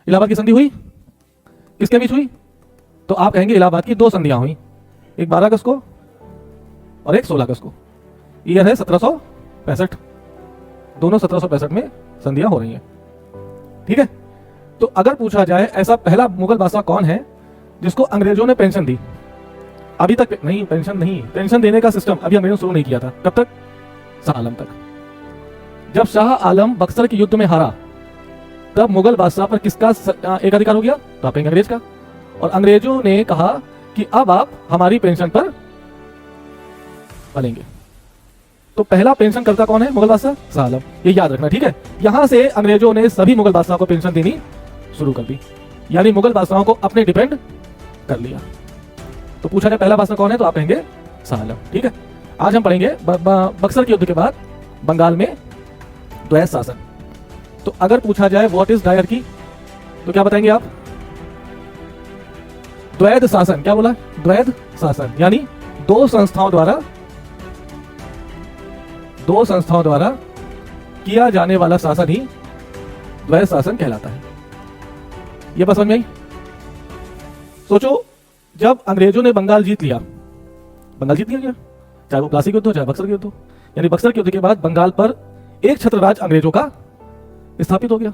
इलाहाबाद की संधि हुई, किसके बीच हुई? तो आप कहेंगे इलाहाबाद की दो संधियां हुई, एक 12 अगस्त को और एक 16 अगस्त को। ईयर है 1765, दोनों 1765 में संधियां हो रही हैं। ठीक है, तो अगर पूछा जाए ऐसा पहला मुगल बादशाह कौन है जिसको अंग्रेजों ने पेंशन दी? अभी तक नहीं, पेंशन नहीं, पेंशन देने का सिस्टम अभी अंग्रेजों ने शुरू नहीं किया था। कब तक? शाह आलम तक। जब शाह आलम बक्सर के युद्ध में हारा, तब मुगल बादशाह पर किसका एक अधिकार हो गया? तो आप कहेंगे अंग्रेज का। और अंग्रेजों ने कहा कि अब आप हमारी पेंशन पर पलेंगे। तो पहला पेंशन करता कौन है? मुगल बादशाह शाह आलम। ये याद रखना, ठीक है। यहां से अंग्रेजों ने सभी मुगल बादशाह को पेंशन देनी शुरू कर दी, यानी मुगल बादशाहों को अपने डिपेंड कर लिया। तो पूछा जाए पहला बादशाह कौन है, तो आप कहेंगे शाह आलम। ठीक है, आज हम पढ़ेंगे बक्सर के युद्ध के बाद बंगाल में द्वैध शासन। तो अगर पूछा जाए व्हाट इज डायरकी, तो क्या बताएंगे आप? द्वैध शासन। क्या बोला? द्वैध शासन, यानी दो संस्थाओं द्वारा किया जाने वाला शासन ही द्वैध शासन कहलाता है। यह बात समझ में आई? सोचो, जब अंग्रेजों ने बंगाल जीत लिया, बंगाल जीत लिया गया, चाहे वो प्लासी के युद्ध हो चाहे बक्सर के युद्ध हो, यानी बक्सर के युद्ध के बाद बंगाल पर एक छत्र राज अंग्रेजों का स्थापित हो गया।